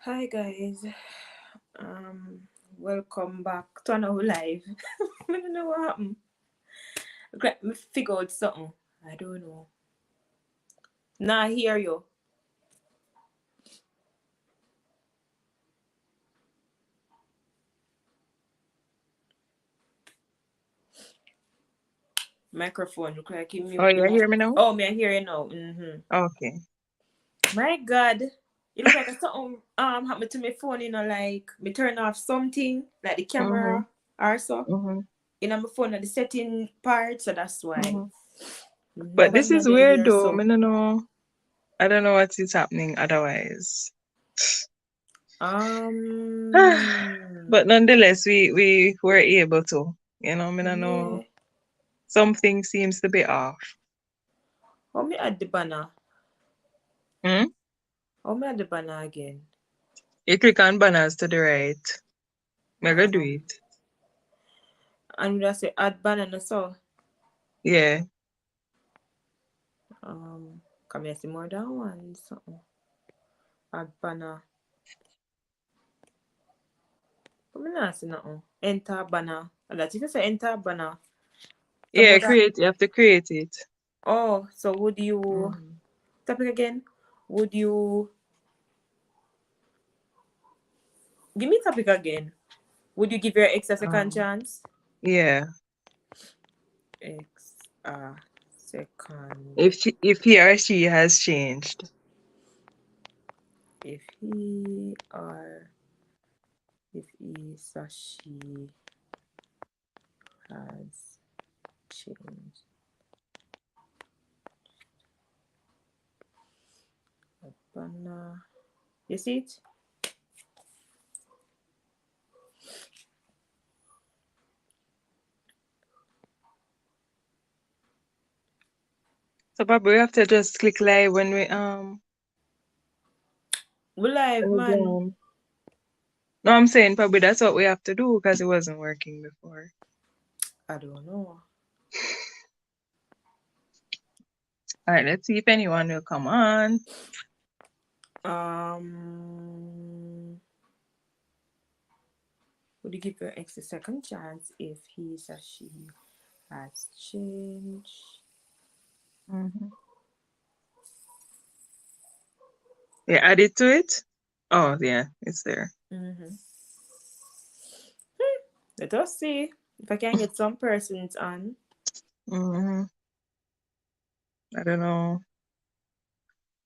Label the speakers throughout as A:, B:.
A: Hi guys, um, welcome back to another live. I don't know what happened. Me figure out something. I don't know. Nah, I hear you. Microphone look like you
B: Oh,
A: mute.
B: you hear me now?
A: Oh, me I hear you now.
B: Okay.
A: My God, it look like something happened to my phone. Like me turn off something like the
B: Mm-hmm.
A: camera or so.
B: Mm-hmm.
A: My phone at the setting part, so that's why.
B: Mm-hmm. But
A: Nobody
B: this
A: not
B: is
A: there
B: weird
A: here,
B: though.
A: so.
B: I don't know. I don't know what is happening otherwise.
A: Um.
B: But nonetheless, we were able to. I don't know.
A: Yeah.
B: Something seems to be off.
A: How me add the banner?
B: Hmm?
A: How me add the banner again?
B: You click on banners to the right. I'm gonna do
A: Um,
B: it.
A: and we just say add banner no so.
B: Yeah.
A: Come here see more than one something. Add banner. But me not see nothing. Enter banner. And that if you say enter banner. Some
B: Yeah,
A: other.
B: you have to create it.
A: Oh, so would you
B: Mm-hmm.
A: topic again? Would you give me topic again? Would you give your ex a second chance?
B: Yeah.
A: Ex a second
B: If he or she has changed.
A: if he or if he or she has changed. Banner. You see it?
B: So probably we have to just click live when
A: We live,
B: we go
A: man.
B: on. No, I'm saying probably that's what we have to do because it wasn't working before.
A: I don't know.
B: All right, let's see if anyone will come on.
A: Would you give your ex a second chance if he or she has changed?
B: Mm-hmm. Yeah, add it to it. Oh, yeah, it's there.
A: Let us see if I can get some persons on.
B: Mm-hmm. I don't know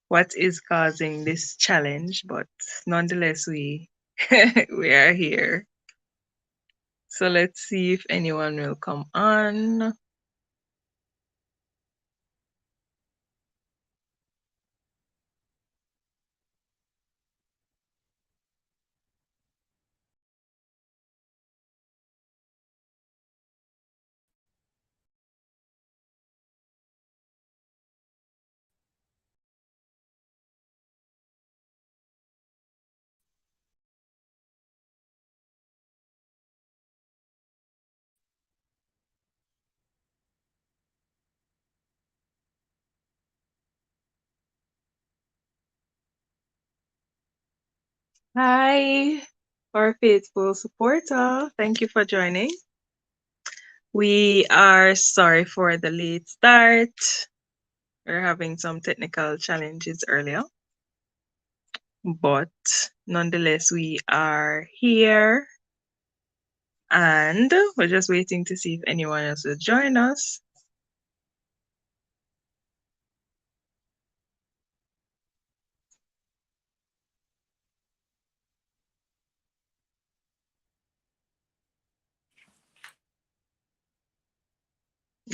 B: what is causing this challenge, but nonetheless, we we are here. So let's see if anyone will come on. Hi, our faithful supporter. Thank you for joining. We are sorry for the late start. We're having some technical challenges earlier, but nonetheless, we are here and we're just waiting to see if anyone else will join us.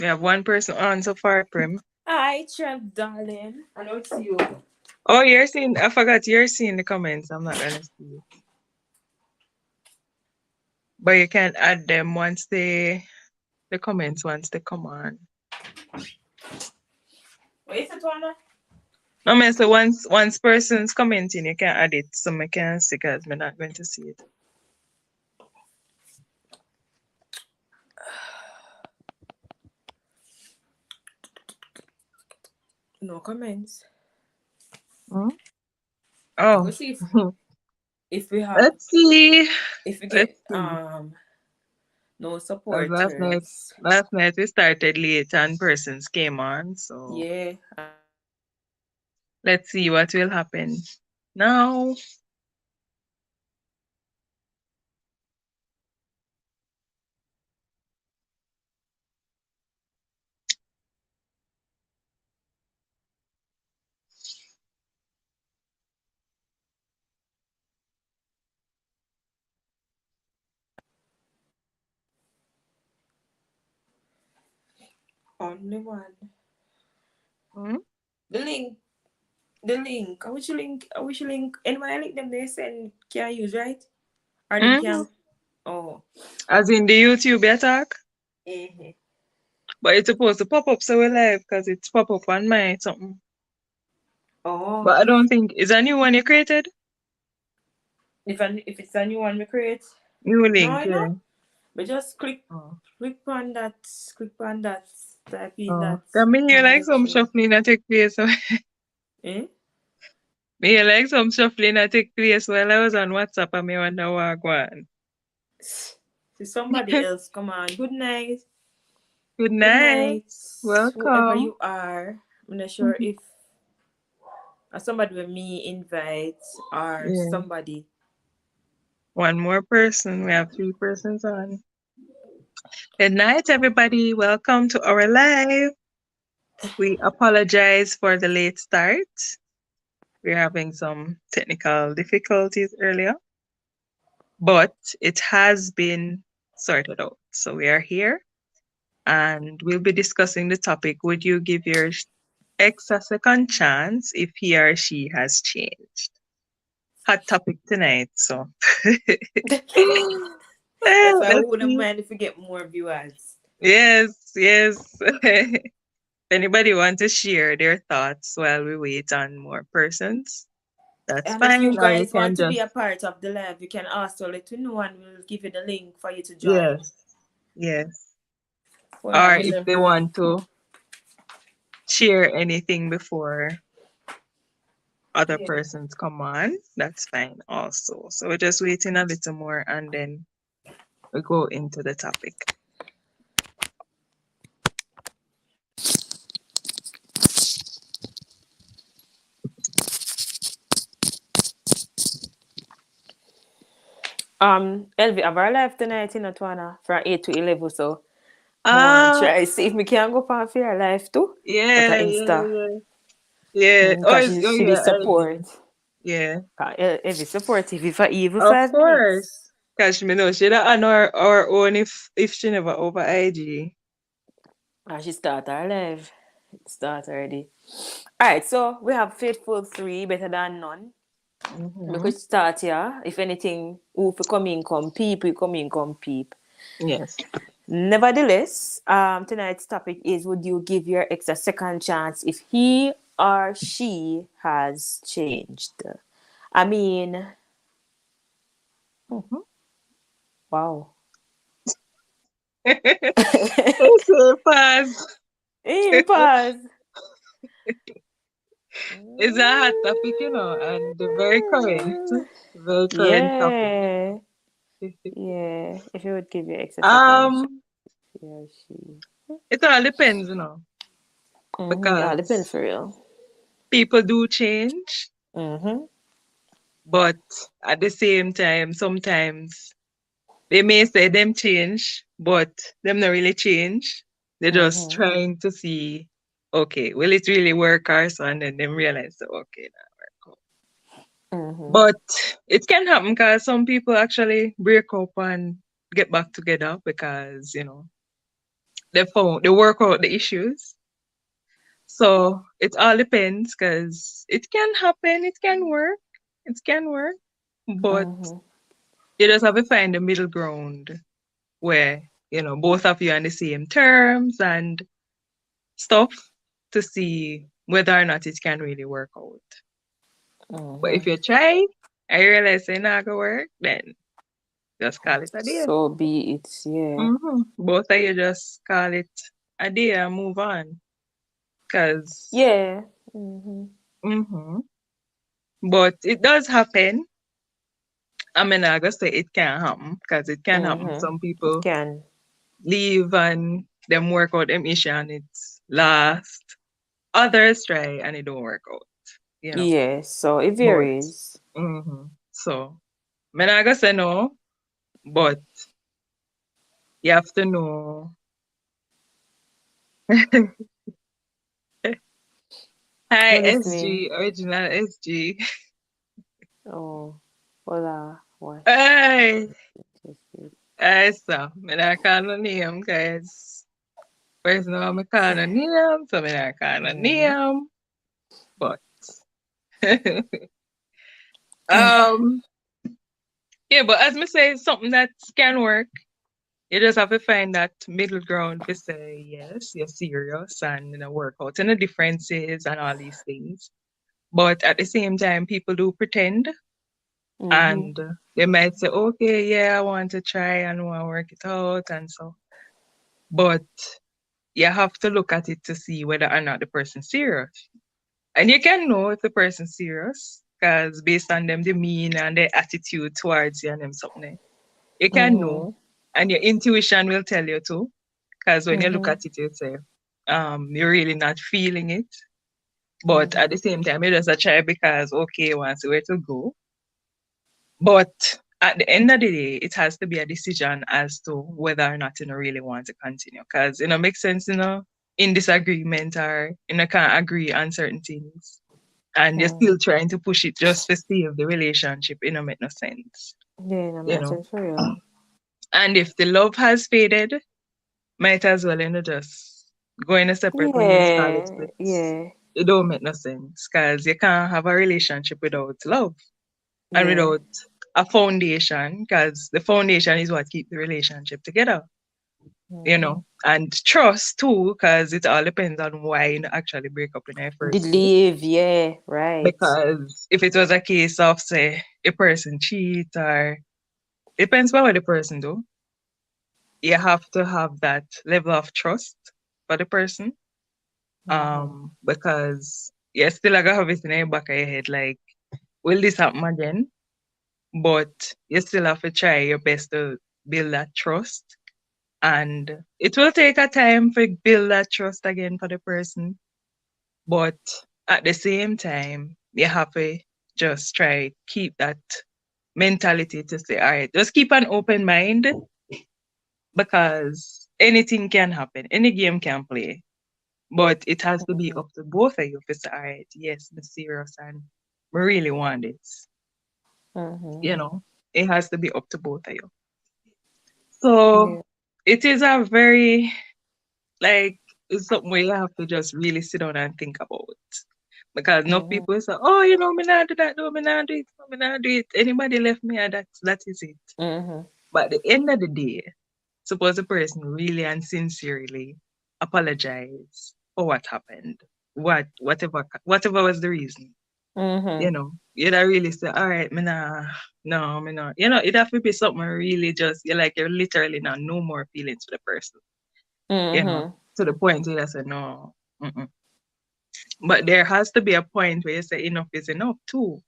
B: We have one person on so far, Prim.
A: Hi, Trev, darling. I know it's you.
B: Oh, I forgot you're seeing the comments. I'm not gonna see it. But you can add them the comments once they come on.
A: What is it, Wana?
B: No, man, so once person's commenting, you can add it so I can see because I'm not going to see it.
A: No comments.
B: Hmm?
A: I
B: Oh.
A: go see if if we have,
B: Let's see.
A: if we
B: Let's
A: get
B: see.
A: no
B: 'Cause
A: supporters,
B: last night we started late and persons came on, so
A: yeah, and we have to start again.
B: let's see what will happen now.
A: Only one.
B: Hmm?
A: The link, the link. I wish you link. Anyway, I link them they send can use right, or them
B: Hmm.
A: can. Oh.
B: As in the YouTube attack,
A: Mm-hmm.
B: but it's supposed to pop up so we live because it's pop up on my something.
A: Oh,
B: But I don't think is a new one you created.
A: if it's a new one we create,
B: New
A: no,
B: link,
A: you know,
B: yeah.
A: but just
B: Oh,
A: click on that, click on that, type in
B: oh.
A: that,
B: Can me hear
A: and
B: like
A: go
B: some
A: through.
B: shuffling that take place.
A: Eh?
B: Me hear like some shuffling that take place while I was on WhatsApp and me wonder what go on.
A: See somebody else. Come on. Good night.
B: Good
A: Good
B: night.
A: night. Whoever
B: Welcome.
A: you are. I'm not sure if somebody with me invite or
B: Yeah.
A: somebody.
B: One more person. We have three persons on. Good night, everybody. Welcome to our live. We apologize for the late start. We're having some technical difficulties earlier, but it has been sorted out. So we are here and we'll be discussing the topic. Would you give your ex a second chance if he or she has changed? Hot topic tonight. So
A: That's why I
B: let's
A: wouldn't
B: see.
A: mind if we get more viewers.
B: Yes, yes. If anybody want to share their thoughts while we wait on more persons, that's
A: And if you
B: fine. Or you
A: guys
B: can
A: want to
B: just
A: be a part of the live, you can also let me know and we'll give you the link for you to join.
B: yes, yes.
A: Hold on,
B: Or
A: I'm
B: if
A: gonna.
B: they want to share anything before other
A: Yeah.
B: persons come on, that's fine also. So we're just waiting a little more and then we go into the topic.
A: LV, have our live tonight in Atwana from 8 to 11, so I want to
B: Ah,
A: try see if me can go for your live too. But I
B: yeah, yeah,
A: Insta.
B: yeah. Yeah. Oh,
A: Because
B: oh
A: she
B: yeah,
A: did
B: IG.
A: support.
B: Yeah.
A: Every supportive if I even
B: Of
A: 5 minutes.
B: course. Cause me know she da on our own if she never over IG.
A: And she start her live. It start already. Alright, so we have faithful three, better than none. We
B: Mm-hmm.
A: could start here. If anything, who for come in, come peep, we come in, come peep.
B: Yes.
A: Nevertheless, tonight's topic is would you give your ex a second chance if he or she has changed? I mean,
B: Mm-hmm.
A: wow.
B: Okay, pause.
A: Impulse.
B: It's a hot topic, and very current topic.
A: Yeah. Yeah. If you would give your ex a second chance,
B: Um,
A: he or she.
B: it all depends,
A: Mm-hmm. Yeah, depends
B: because
A: for real.
B: people do change,
A: Mm-hmm.
B: but at the same time, sometimes they may say them change, but them not really change. They're just
A: Mm-hmm.
B: trying to see, okay, will it really work or so, and then they realize, that, okay, that work out.
A: Mm-hmm.
B: But it can happen because some people actually break up and get back together because, they work out the issues. So it all depends because it can happen, it can work, but
A: Mm-hmm.
B: you just have to find the middle ground where, both of you on the same terms and stuff to see whether or not it can really work out. But if
A: Mm-hmm.
B: you try and you realize it's not gonna work, then just call it a day.
A: So be it. Yeah.
B: Both of you just call it a day and move on. Cause,
A: Yeah. Mm-hmm.
B: hmm but it does happen. I mean, I gotta say it can happen because it can happen.
A: Mm-hmm.
B: Some
A: It
B: people
A: can.
B: leave and them work out them issue and it's last. Others try and it don't work out, you know.
A: Yes, so it
B: But
A: varies.
B: so, I'm not gonna say no, but you have to know. Hi,
A: We're listening.
B: SG, original SG.
A: Oh, hola. What?
B: Hey,
A: Is it?
B: hey, so, I'm not call no name, guys. First, no, I'm call no name, so I'm not call no
A: Mm-hmm.
B: name. But, um, yeah, but as me say, something that can work. You just have to find that middle ground to say, yes, you're serious and work out and the differences and all these things. But at the same time, people do pretend
A: Mm-hmm.
B: and they might say, okay, yeah, I want to try and I want to work it out and so. But you have to look at it to see whether or not the person's serious. And you can know if the person's serious because based on them demeanor and their attitude towards you and them something, you can
A: Mm-hmm.
B: know. And your intuition will tell you too. Because when you look
A: Mm-hmm.
B: at it, you say, you're really not feeling it. But at
A: Mm-hmm.
B: the same time, you just a try because, okay, you want to where to go. But at the end of the day, it has to be a decision as to whether or not you really want to continue. Because, makes sense, in disagreement or, can't agree on certain things. And you're
A: Mm-hmm.
B: still trying to push it just to save the relationship, make no sense,
A: Yeah, that
B: you
A: makes
B: know.
A: sense for you.
B: And if the love has faded, might as well, just go in a separate ways, call it
A: Yeah,
B: quits.
A: yeah,
B: It don't make no sense because you can't have a relationship without love and
A: yeah.
B: without a foundation because the foundation is what keeps the relationship together,
A: Mm-hmm.
B: and trust too because it all depends on why you actually break up in the first place.
A: Believe, yeah, right.
B: Because if it was a case of, say, a person cheat or depends on what the person do, you have to have that level of trust for the person.
A: Mm-hmm.
B: Because you still gonna have it in the back of your head, like, will this happen again? But you still have to try your best to build that trust. And it will take a time for build that trust again for the person. But at the same time, you have to just try keep that mentality to say, all right, just keep an open mind because anything can happen. Any game can play. But it has to be
A: Mm-hmm.
B: up to both of you to say, all right, yes, I'm serious and we really want this.
A: Mm-hmm.
B: You know, it has to be up to both of you. So
A: Yeah.
B: it is a very, like, it's something where you have to just really sit down and think about. Because no
A: Mm-hmm.
B: people say, oh, me not do that, no, me not do it, no, me not do it. Anybody left me, and that is it.
A: Mm-hmm.
B: But at the end of the day, suppose the person really and sincerely apologize for what happened, whatever was the reason.
A: Mm-hmm.
B: You'd have really say, all right, me nah, no, me not. It have to be something really just you're literally not no more feelings for the person. You know,
A: Mm-hmm.
B: to the point where you say no. Mm-mm. But there has to be a point where you say enough is enough too.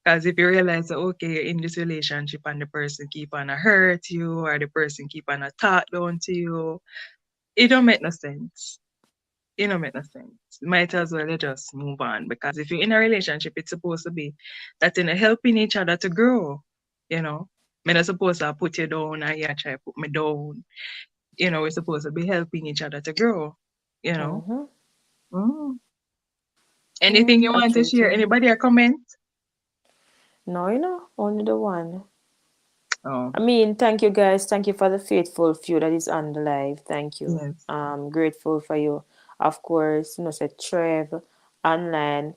B: Because if you realize that okay, you're in this relationship and the person keep on a hurt you or the person keep on a talk down to you, it don't make no sense. It don't make no sense. Might as well you just move on because if you're in a relationship, it's supposed to be that helping each other to grow. You know, me not supposed to put you down and you try to put me down. We're supposed to be helping each other to grow. You know.
A: Mm-hmm.
B: Mm.
A: Yeah,
B: Anything you
A: I
B: want to
A: true
B: share?
A: too.
B: Anybody a comment?
A: No, only the one.
B: Oh,
A: I mean, thank you guys. Thank you for the faithful few that is on the live. Thank you.
B: yes.
A: I'm grateful for you. Of course, said Trev online.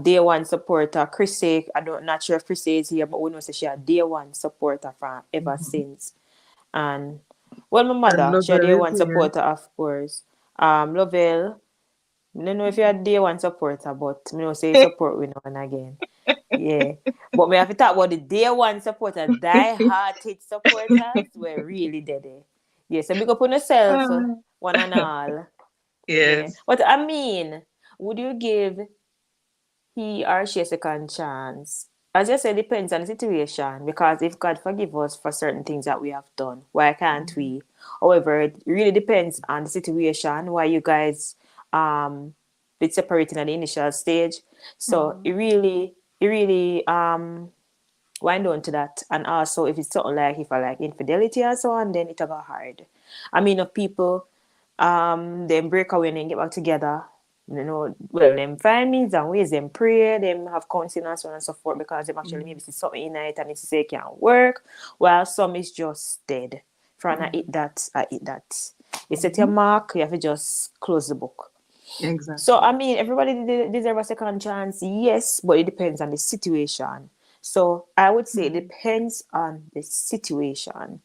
A: Day one supporter. Chrissy, I don't not sure if Chrissy is here, but we know say she a day one supporter from ever
B: Mm-hmm.
A: since. And well, my
B: And
A: mother, she a day
B: Lovell is
A: one
B: here.
A: supporter, of course. Lovell, I don't know if you're a day one supporter, but me know say you support we now and again. Yeah. But me have to talk about the day one supporter, die hearted supporters were really dead. Yeah, so big up on yourself,
B: Ah,
A: one and all. Yeah.
B: yes.
A: But I mean, would you give he or she a second chance? as I said, depends on the situation. Because if God forgive us for certain things that we have done, why can't
B: Mm-hmm.
A: we? However, it really depends on the situation. Why you guys did separating at the initial stage. So
B: Mm-hmm.
A: it really wind on to that. And also, if it's something like if I like infidelity and so on, then it got hard. I mean, if people then break away and then get back together, well, them find means and ways, them pray, them have counseling and so on and so forth, because them actually maybe see something in it and it's say it can't work, while some is just dead. From I eat
B: Mm-hmm.
A: that, I eat that. You set your
B: Mm-hmm.
A: mark, you have to just close the book. So,
B: Exactly.
A: I mean, everybody deserve a second chance, yes, but it depends on the situation. So, I would say it
B: Mm-hmm.
A: depends on the situation.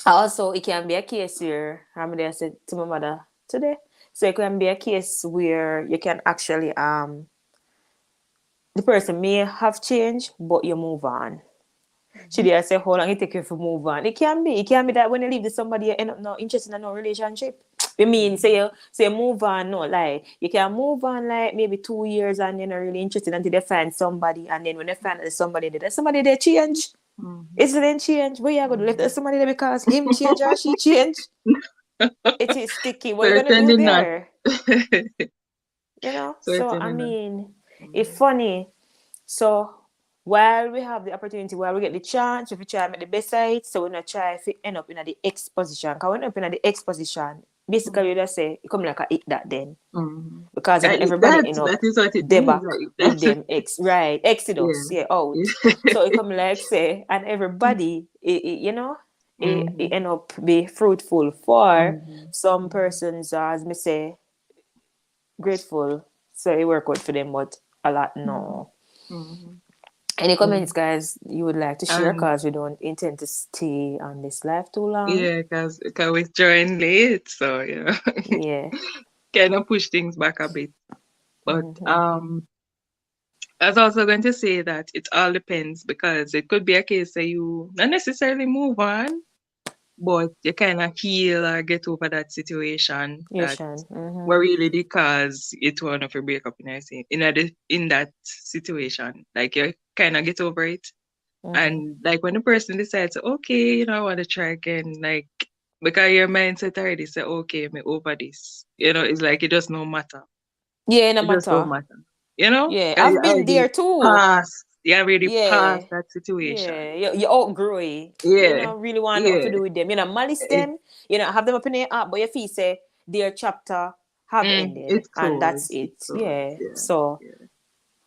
A: Also, it can be a case where, I said to my mother today, so it can be a case where you can actually, the person may have changed, but you move on. She
B: Mm-hmm.
A: did say, how long it take you to move on? It can be that when you leave with somebody, you end up not interested in no relationship. I mean,
B: Mm-hmm.
A: say you move on, no, like you can move on like maybe 2 years and you're not really interested until they find somebody, and then when they find there's somebody they change.
B: Mm-hmm.
A: It's then change. Where you gonna
B: Mm-hmm.
A: left somebody there because him change or she change? It is sticky. What you gonna do
B: Certainly not.
A: there? So I
B: Certainly not.
A: mean, it's
B: Mm-hmm.
A: funny. So while we have the opportunity, while we get the chance, if we try to make the best of it, so we not try if we end up in the X position. Because when we end up in the X position, basically you just say it come like a hit that then.
B: Mm-hmm.
A: Because then everybody
B: That
A: end
B: that
A: up
B: is what it
A: they
B: means.
A: back
B: Like
A: with
B: that's
A: them X. Right. Exodus, yeah, out.
B: yeah.
A: So it come like say, and everybody it
B: Mm-hmm.
A: end up be fruitful for
B: Mm-hmm.
A: some persons, as me say, grateful. So it work out for them, but a lot
B: Mm-hmm.
A: no.
B: Mm-hmm.
A: Any
B: Yeah.
A: comments, guys, you would like to share?
B: And
A: Because we don't intend to stay on this live too long.
B: yeah, because we joined late, so
A: Yeah.
B: kind of push things back a bit. But
A: Mm-hmm.
B: I was also going to say that it all depends, because it could be a case that you not necessarily move on, but you kind of heal or get over that situation that
A: Yoshan. Mm-hmm.
B: were really the cause it one of your breakup in that situation. Like you kind of get over it,
A: Mm-hmm.
B: and like when the person decides, okay, I want to try again, like because your mindset already say, okay, me over this. It's like it does no matter.
A: Yeah, no
B: It just don't
A: matter.
B: matter.
A: Yeah,
B: 'Cause you
A: I've been
B: already
A: there too.
B: past. You already
A: Yeah.
B: past that situation.
A: Yeah. You outgrow it. You
B: Yeah,
A: know, really want nothing to
B: yeah.
A: do with them. You know, malice
B: It,
A: them. You know, have them up in your app, but your feet say their chapter have ended.
B: it's
A: And that's
B: closed.
A: it.
B: It's closed.
A: Yeah.
B: Yeah,
A: So
B: yeah.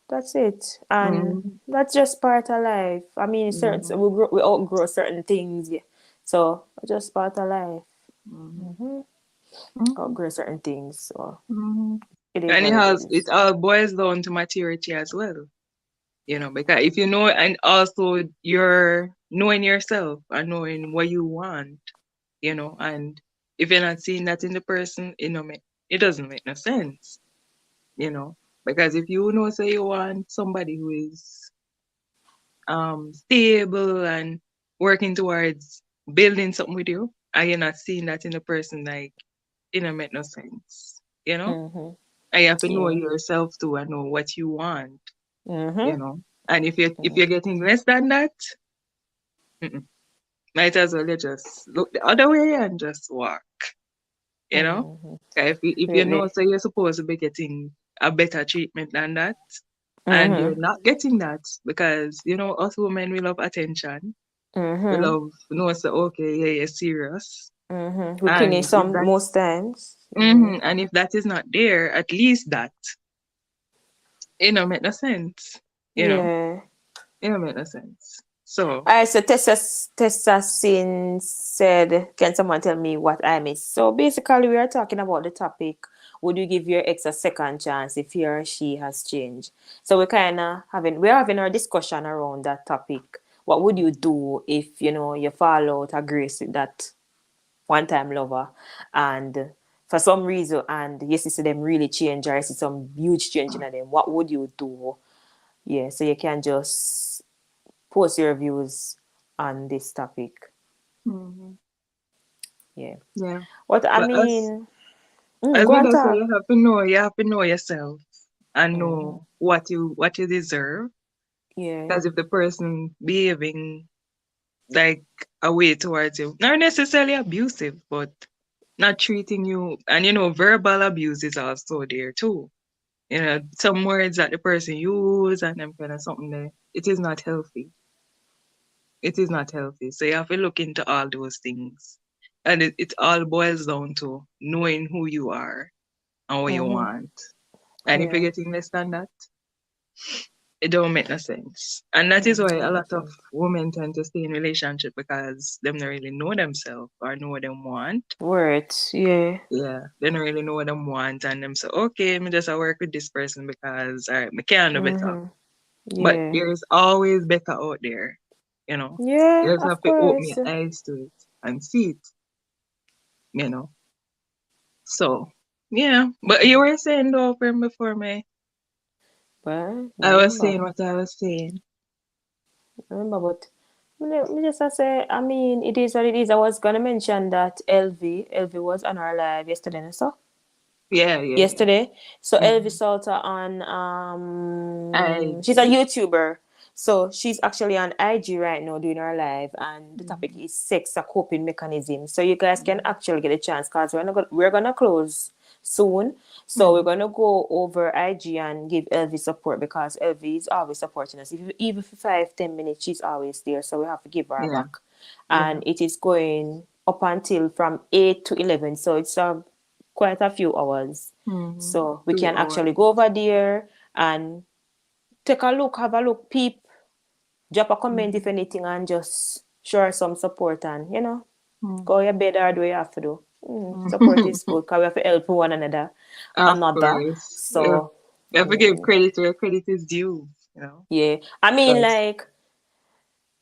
A: that's it. And
B: Mm,
A: that's just part of life. I mean,
B: mm,
A: we outgrow certain things. Yeah. So just part of life.
B: mm,
A: Mm-hmm.
B: mm,
A: Outgrow certain things. So
B: mm.
A: it is
B: And
A: what it
B: it
A: is.
B: all boils down to maturity as well. Because if you know, and also you're knowing yourself and knowing what you want, and if you're not seeing that in the person, it doesn't make no sense, you know. Because if you know, say you want somebody who is stable and working towards building something with you, and you're not seeing that in the person, like it don't make no sense.
A: Mm-hmm.
B: And you have to know
A: Yeah.
B: yourself too and know what you want, you
A: Mm-hmm.
B: know. And if you're getting less than that, mm-mm, might as well you just look the other way and just walk, you know.
A: Mm-hmm.
B: 'Cause if you know,
A: Really.
B: so you're supposed to be getting a better treatment than that, and you're
A: Mm-hmm.
B: not getting that because us women, we love attention. We
A: Mm-hmm.
B: love say, okay, yeah, you're serious.
A: Mm-hmm. We clingy
B: And if
A: some
B: that
A: most times. Yeah.
B: and if that is not there, at least that make no sense. You know,
A: Yeah.
B: it don't make no sense. So
A: Alright, so Tessa Sin said, can someone tell me what I missed? So basically we are talking about the topic, would you give your ex a second chance if he or she has changed? So we're having our discussion around that topic. What would you do if you fall out of grace with that one time lover, and for some reason, and yes, you see them really change, or you see some huge change in them, what would you do? Yeah, so you can just post your views on this topic.
B: mhm,
A: Yeah.
B: yeah,
A: What I
B: but
A: mean,
B: as
A: go
B: we
A: on
B: just say,
A: talk.
B: you have to know yourself and know
A: Mm-hmm.
B: what you deserve,
A: Yeah.
B: Because if the person behaving like a way towards you, not necessarily abusive, but not treating you, and verbal abuse is also there too. Some words that the person use and them kind of something there. It is not healthy. It is not healthy. So you have to look into all those things. And it all boils down to knowing who you are and what you
A: Mm-hmm.
B: want. And if you're
A: Yeah.
B: getting less than that, it don't make no sense. And that is
A: Mm-mm.
B: why
A: Make
B: a
A: no
B: lot of
A: sense.
B: women tend to stay in relationship because them don't really know themselves or know what they want.
A: Words. Yeah.
B: Yeah, they don't really know what they want and them say, okay, me just work with this person because all right, me can do better.
A: Mm-hmm.
B: But
A: Yeah.
B: there's always better out there, you know.
A: Yeah,
B: You just
A: of
B: have to open
A: course.
B: your eyes to it and see it, you know. So yeah. But you
A: Mm-mm.
B: were saying though from before me.
A: Well,
B: I was
A: remember.
B: saying what I was saying.
A: Remember, but me just a say, I mean, it is what it is. I was gonna mention that LV was on our live yesterday, so
B: Yeah, yeah, yeah.
A: yesterday. So
B: Mm-hmm.
A: Elvis Salter on
B: I
A: she's a YouTuber. So she's actually on IG right now doing her live, and the topic
B: mm-hmm.
A: is sex a coping mechanism. So you guys can
B: Mm-hmm.
A: actually get a chance because we're gonna close soon. So we're gonna go over IG and give Elvis support because Elvis is always supporting us. Even for 5-10 minutes, she's always there. So we have to give her
B: Yeah,
A: back.
B: yeah.
A: And it is going up until from 8 to 11. So it's quite a few hours.
B: Mm-hmm.
A: So we
B: Two
A: can actually
B: hours.
A: go over there and take a look, have a look, peep, drop a comment if
B: Mm-hmm.
A: anything, and just show her some support and, go your
B: Mm-hmm.
A: bed or do what you have to do. Support is good because we have to help one another.
B: Of
A: Another.
B: course.
A: So,
B: You have to give credit where credit is due.
A: yeah. I mean,
B: Because
A: like,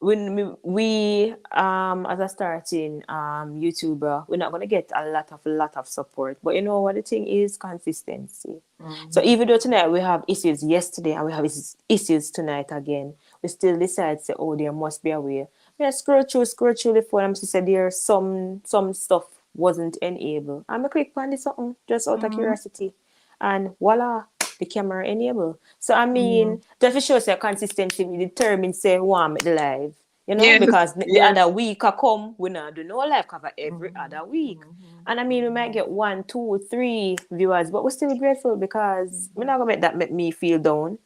A: when we as a starting YouTuber, we're not gonna get a lot of support. But you know what the thing is? Consistency. So
B: mm-hmm.
A: even though tonight we have issues yesterday and we have issues tonight again, we still decide to say, oh, there must be a way. Yeah, scroll through the phone and she said there some stuff wasn't enabled. I'm a click on this something just out of
B: Mm-hmm.
A: curiosity. And voila, the camera enable. So I
B: Mm-hmm.
A: mean, just to show say consistency, we determine say one make the live.
B: Yes,
A: Because the other
B: yes.
A: week I come, we not do no live cover every
B: Mm-hmm.
A: other week.
B: Mm-hmm.
A: And I mean we might
B: Mm-hmm.
A: get 1, 2, 3 viewers, but we're still grateful because we're not gonna make that make me feel down.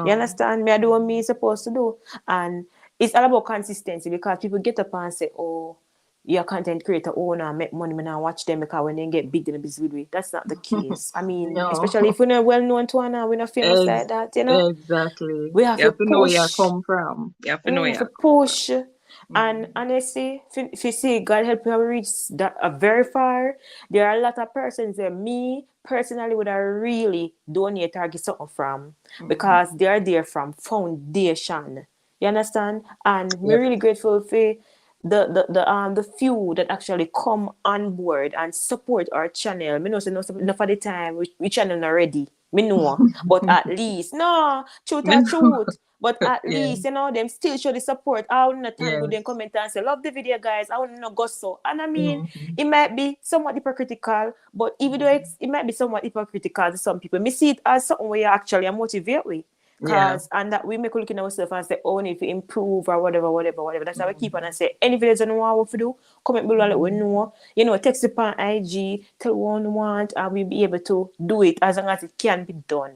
A: You
B: No.
A: understand? Me I do what me supposed to do. And it's all about consistency because people get up and say, oh, you're a content creator, oh no, make money, me now watch them because when they get big then busy with it. That's not the case. I mean,
B: No.
A: especially if we're not well known to one we're not famous like
B: Ex-
A: that.
B: exactly.
A: We have
B: You
A: to
B: have to know where you
A: push.
B: come from. You have to know where
A: For
B: you come from.
A: push. And
B: Mm-hmm.
A: honestly, if you see God help you reach that very far, there are a lot of persons that me personally would have really donate or get something from because
B: Mm-hmm.
A: they are there from foundation. You understand? And we're
B: Yep.
A: really grateful for the few that actually come on board and support our channel. Me know say no for the time we channel not ready. Me know. But at least no, truth
B: Me
A: or
B: too.
A: truth. But at
B: Yeah.
A: least, them still show the support. I will not time good and
B: Yes.
A: comment and say, love the video, guys. I want to know go so. And I mean,
B: Mm-hmm.
A: it might be somewhat hypocritical, but even though it might be somewhat hypocritical to some people, me see it as something where you actually are motivate with.
B: Yeah.
A: Cause and that we make look in ourselves and say, oh, we need to improve or whatever. That's how we keep on and
B: Mm-hmm.
A: say, any videos you know what to do, comment below and let we
B: Mm-hmm.
A: know. Text it on IG, tell one want, and we'll be able to do it as long as it can be done.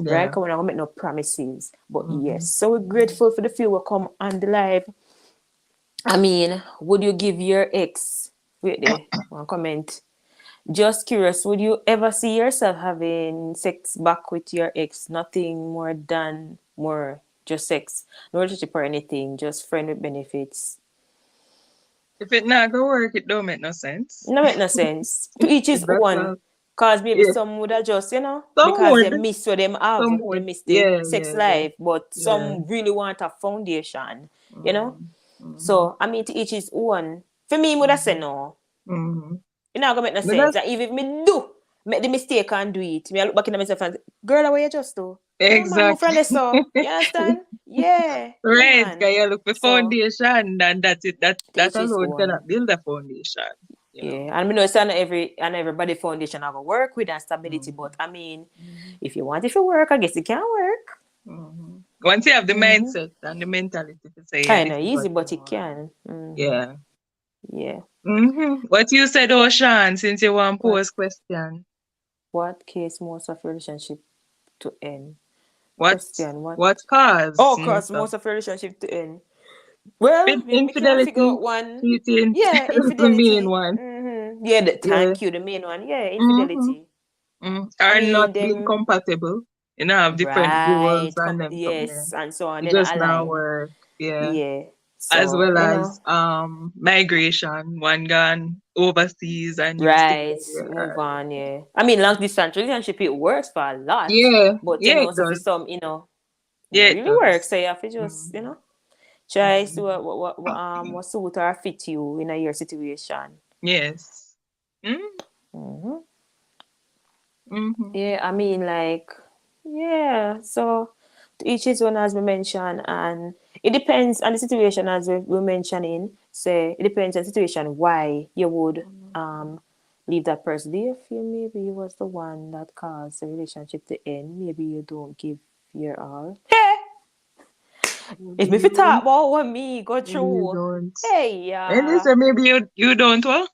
A: Right?
B: Yeah.
A: Because we're not gonna make no promises. But
B: Mm-hmm.
A: yes, so we're grateful for the few who come on the live. I mean, would you give your ex wait there, one comment? Just curious, would you ever see yourself having sex back with your ex? Nothing more than more, just sex. No relationship or anything, just friend with benefits.
B: If it not gonna work, it don't make no sense.
A: No make no sense. To each his
B: That's
A: own.
B: all.
A: Cause maybe
B: Yeah.
A: some would adjust,
B: Some
A: because they
B: would.
A: miss what them have.
B: Some
A: They
B: would.
A: miss the
B: Yeah,
A: sex
B: yeah, yeah.
A: life. But
B: Yeah.
A: some really want a foundation, you know?
B: Mm-hmm. Mm-hmm.
A: So I mean to each his own. For me, would I say
B: Mm-hmm.
A: no.
B: Mm-hmm.
A: It not gonna make no
B: But
A: sense.
B: that's
A: And even if me do make the mistake and do it, me I look back in myself and say, girl, how you just do? No man, move from
B: exactly.
A: this so. You understand? Yeah. Yeah
B: Right.
A: man.
B: Can you look for
A: So
B: foundation and that's it. That
A: to
B: that
A: each his
B: alone
A: own.
B: cannot build a foundation. You know.
A: Yeah, and we know it's not everybody foundation I go work with and stability,
B: Mm-hmm.
A: but I mean,
B: Mm-hmm.
A: if you want it to work, I guess it can work.
B: Mm-hmm. Once you have the
A: Mm-hmm.
B: mindset and the mentality to say, yeah,
A: Kind
B: this
A: of
B: is what
A: easy,
B: you
A: but it
B: want.
A: can. Mm-hmm.
B: Yeah.
A: Yeah.
B: What you said, Ocean, since you want
A: What
B: pose question.
A: what case most of relationship to end?
B: What
A: Question what?
B: what cause
A: Oh,
B: most
A: cause
B: of
A: most of relationship to end. Well, we can figure
B: infidelity,
A: out one.
B: cheating,
A: Yeah,
B: the main
A: infidelity.
B: one.
A: Mm-hmm. Yeah,
B: Yeah.
A: thank you. The main one. Yeah,
B: Mm-hmm.
A: infidelity. I
B: Are not
A: mean,
B: being
A: them
B: compatible. You know, have different goals
A: right.
B: and them something there.
A: Yes, and so on.
B: It
A: They're not
B: just now
A: aligned.
B: work. Yeah.
A: Yeah.
B: As
A: So
B: well
A: you
B: as
A: know,
B: migration, one gone overseas and you stay
A: right. Move
B: there.
A: on. Yeah. I mean, long distance relationship it works for a lot,
B: Yeah,
A: but
B: yeah, it
A: so for
B: does.
A: some,
B: Yeah,
A: not
B: it
A: really work.
B: does.
A: So you have to just
B: Mm-hmm.
A: try see
B: Mm-hmm.
A: what suit or fit you in your situation.
B: Yes. Mm-hmm.
A: Mm-hmm.
B: Mm-hmm.
A: Yeah, I mean, like, yeah. So to each his own, as we mentioned, and it depends on the situation, as we mentioning. Say it depends on the situation why you would leave that person. Do you feel maybe you was the one that caused the relationship to end? Maybe you don't give your all. Hey, if
B: Maybe
A: me fi
B: you
A: talk
B: don't.
A: about what me go
B: Maybe you
A: through,
B: don't.
A: hey,
B: And they say maybe you don't. What?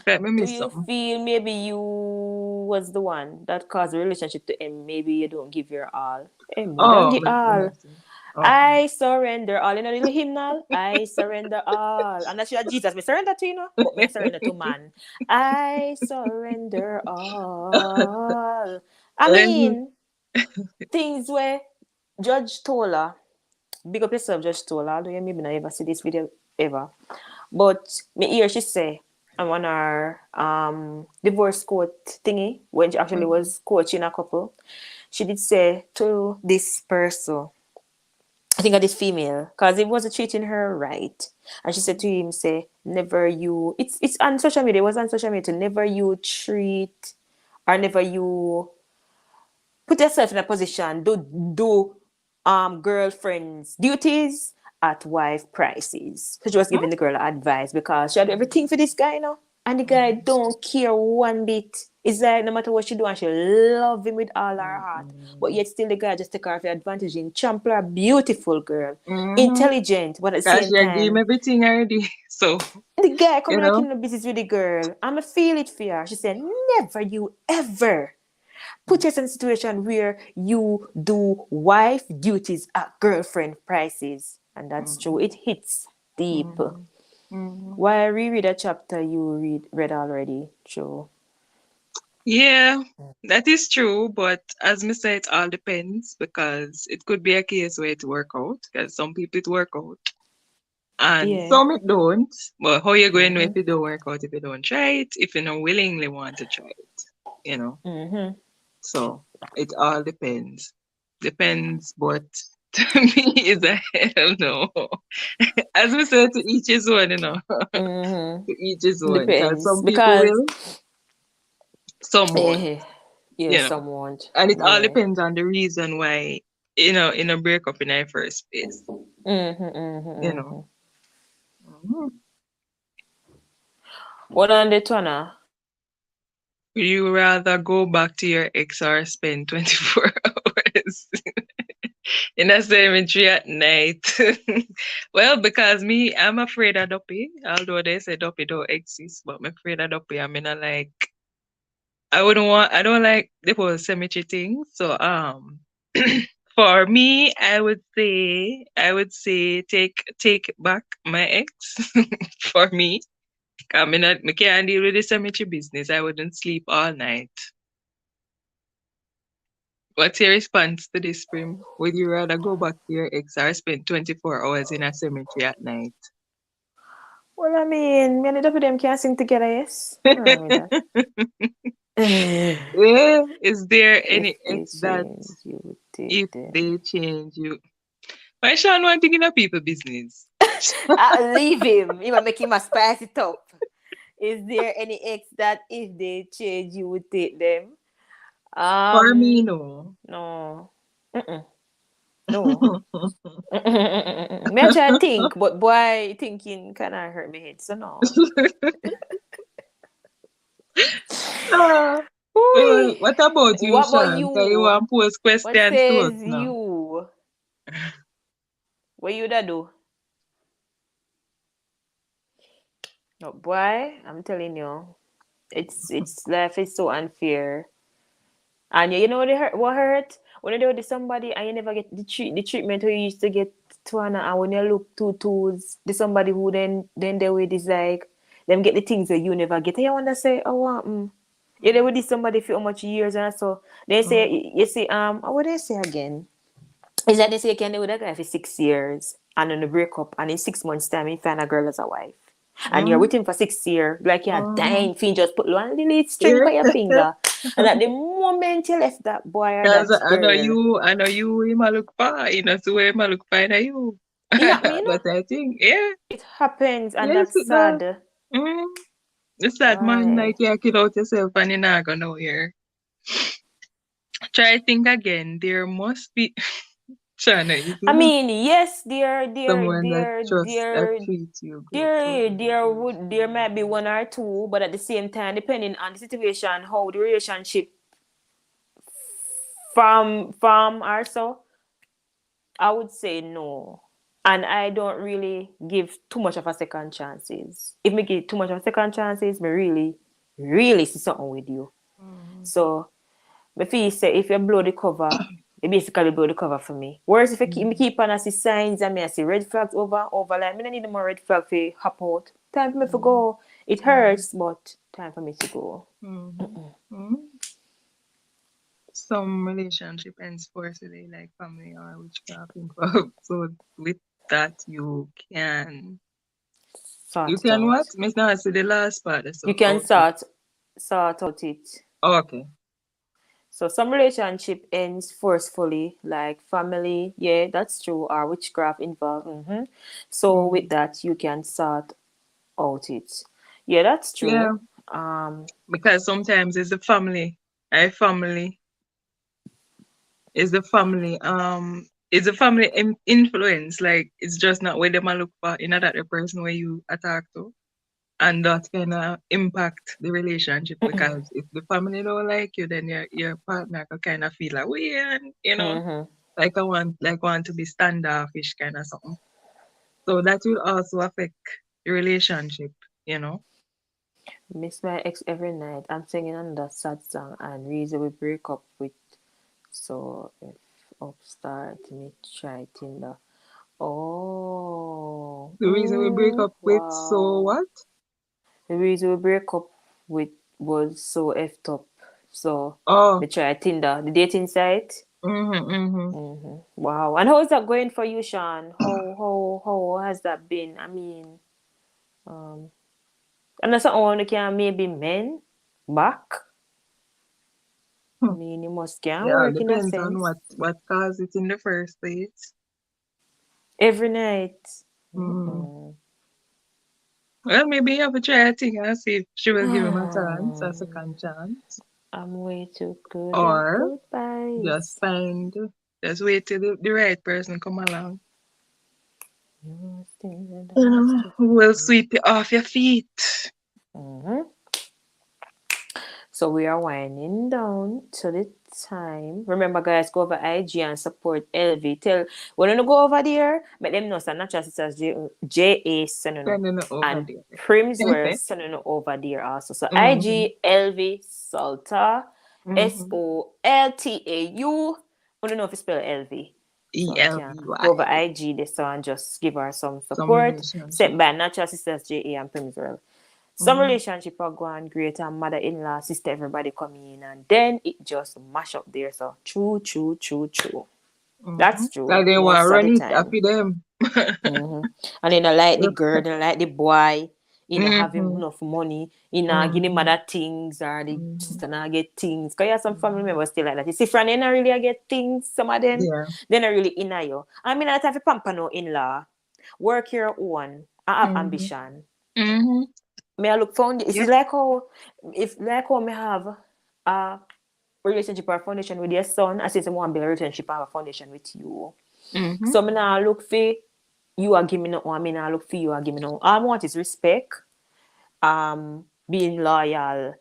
B: Let me
A: do
B: miss
A: you
B: something.
A: feel maybe you was the one that caused the relationship to end? Maybe you don't give your all. Hey, more than
B: Oh,
A: the all.
B: let me see. Okay.
A: I surrender all in a little hymnal. I surrender all. And that's what Jesus. Me surrender to but me I surrender to man. I surrender all. I
B: And
A: mean, things where Judge Tola, big up yourself, Judge Tola, although you maybe not ever see this video ever. But me hear she say I'm on her divorce court thingy when she actually
B: mhm,
A: was coaching a couple. She did say to this person, I think of this female, because he wasn't treating her right. And she said to him, say, never you it's on social media, it was on social media to never you treat or never you put yourself in a position, do girlfriend's duties at wife prices. So she was giving the girl advice because she had everything for this guy, and the guy
B: mhm,
A: don't care one bit. It's like no matter what she do, and she love him with all her heart. But
B: mhm,
A: yet still the guy just take her for advantage in champ her beautiful girl.
B: mhm.
A: Intelligent, but at the
B: Gosh,
A: same
B: you give him
A: time,
B: everything already. So,
A: the guy
B: you
A: coming like
B: know.
A: in the business with the girl. I'ma feel it for her. She said, never you ever put
B: Mhm,
A: yourself in a situation where you do wife duties at girlfriend prices. And that's true.
B: mhm,
A: It hits deep.
B: mhm, mhm.
A: Why I reread a chapter you read already. True.
B: Yeah, that is true, but as me say, it all depends because it could be a case where it work out, because some people it work out and
A: Yeah.
B: some it don't. But how you going to know if
A: Mm-hmm.
B: it don't work out if you don't try it, if you don't willingly want to try it, you know?
A: Mm-hmm.
B: So it all depends. Depends, but to me is a hell no. As we say, to each his own,
A: Mm-hmm.
B: to each his own. Because
A: Depends.
B: some people
A: Because
B: will, some won't,
A: eh, yeah,
B: you know.
A: some won't.
B: And it all
A: Yeah.
B: depends on the reason why, in a breakup in the first place,
A: Mm-hmm, mm-hmm,
B: you know.
A: mm-hmm.
B: Mhm.
A: What on the Twana?
B: Would you rather go back to your ex or spend 24 hours in a cemetery at night? Well, because me, I'm afraid of Duppy, although they say Duppy don't exist, but I'm afraid of Duppy. I mean, I don't like the whole cemetery thing. So, for me, I would say take back my ex for me. I mean, I can't deal with the cemetery business. I wouldn't sleep all night. What's your response to this, Prim? Would you rather go back to your ex or spend 24 hours in a cemetery at night?
A: Well, I mean, me and the two of them can sing together, yes. Nothing wrong with that.
B: Yeah, is there
A: If
B: any
A: they
B: ex that
A: change, you would take
B: if
A: them.
B: they change you? Why Sean want to get in a people business?
A: Leave him. You might make him a spicy top. Is there any ex that if they change, you would take them?
B: For me, no.
A: No. Mm-mm. No. Me I try to think, but boy, thinking kind of hurt my head. So no.
B: Ah,
A: Ooh.
B: what about you,
A: What about
B: Sean? Can you
A: you?
B: want pose
A: What
B: questions to us
A: says
B: now?
A: you? What you da do? No, boy, I'm telling you, it's life is so unfair. And you know what hurt? What hurt? When you do with somebody and you never get the treatment you used to get to and when you look towards the somebody who then they with is like them get the things that you never get. And you wonder say, oh you there with this somebody for how much years and so they
B: Mm.
A: say you see what would they say again? Is that they say you can do with that guy for 6 years and then they break up and in 6 months time you find a girl as a wife. And you're with
B: Mm.
A: him for 6 years, like you're
B: Mm.
A: dying, fin just put one little string
B: Yeah.
A: by your finger. And at the moment you left that boy or
B: Cause
A: that girl,
B: I know you, him a look fine. You know, so him a look fine at you.
A: it happened, you know?
B: But I think, yeah,
A: It happens and
B: yes,
A: that's
B: it does.
A: sad.
B: Mm. It's sad, man.
A: Why?
B: Like, you kill out yourself and you're not gonna know here. Try think again. There must be, China, you
A: I
B: see,
A: mean, yes,
B: someone that treats you good.
A: there might be one or two, but at the same time, depending on the situation, how the relationship from or so, I would say no. And I don't really give too much of a second chances. If me give too much of a second chances, me really see something with you.
B: Mm.
A: So me feel say if you blow the cover, you basically blow the cover for me. Whereas if you
B: Mm.
A: keep on I see signs and me I see red flags over and over, like me don't need more red flag to hop out. Time for me to
B: Mm.
A: go. It
B: Mm.
A: hurts, but time for me to go.
B: Mm. Mm. Some relationship ends forcibly, like family or witchcraft involved. So with that, you
A: Sort it
B: can what?
A: out.
B: Miss not see the last part.
A: You
B: So
A: can
B: okay,
A: sort out it.
B: okay.
A: So some relationship ends forcefully, like family, yeah, that's true, or witchcraft involved. So with
B: Mm.
A: that, you can sort out it. Yeah, that's
B: Yeah,
A: true. Um,
B: because sometimes it's the family. I family is the family. It's the family influence. Like it's just not where them a look for. You know that the person where you attack to. And that kind of impact the relationship because if the family don't like you, then your partner can kind of feel like weird,
A: mhm.
B: like want to be standoffish kind of something. So that will also affect the relationship, you know.
A: Miss my ex every night. I'm singing on that sad song and reason we break up with. So if upstart me try Tinder. Oh,
B: The reason we break up with so
A: wow.
B: what?
A: The reason we break up with was so effed up. So
B: Oh,
A: me try Tinder, the dating site.
B: mm-hmm.
A: Wow. And how is that going for you, Sean? How has that been? I mean, um, and that's something one can maybe men back. I mean, you must can
B: Yeah,
A: work in a
B: depends on
A: sense
B: what caused it in the first place.
A: every night.
B: Mm.
A: Mm-mm.
B: Well, maybe you have to try a thing and see if she will give him a chance, a second chance.
A: I'm way too good at
B: Or just
A: goodbyes.
B: find, just wait till the right person come along.
A: You must think that I
B: You
A: must
B: know,
A: do.
B: who will sweep you off your feet.
A: Mm-hmm. So we are winding down to the time. Remember, guys, go over IG and support LV. Tell when you go over there, make them know some natural sisters JA sending you.
B: Sending it over
A: And
B: there.
A: Primsware sending you over there also. So
B: Mm-hmm.
A: IG LV Salta
B: Mm-hmm.
A: SOLTAU. I don't know if you spell LV. So you can go over
B: ELVY.
A: IG this so and just give her some
B: Some
A: support.
B: relationship.
A: Sent by Natural Sisters JA and Primsware. Some
B: Mm-hmm.
A: relationship are going great and mother-in-law, sister, everybody come in and then it just mash up there. So true.
B: Mm-hmm.
A: That's true
B: Like they want to
A: most of
B: run
A: the
B: it
A: time.
B: after them.
A: And then I like the
B: Yep.
A: girl, then I like the boy, have him
B: Mm-hmm.
A: enough money, give him
B: Mm-hmm.
A: other things or the
B: Mm-hmm.
A: sister not get things. Cause you have some family
B: Mm-hmm.
A: members still like that. You see, friend, they not really get things, some of them,
B: Yeah.
A: they not really in you. I mean, I have to pamper no in-law. Work your own. I have
B: Mm-hmm.
A: ambition.
B: Mm-hmm.
A: May I look found it's
B: Yep.
A: like how if like how me have a relationship or foundation with your son, I say someone build a relationship or a foundation with you.
B: Mm-hmm.
A: So me now look for you are giving up one, me now look for you are giving up. All I want is respect, being loyal.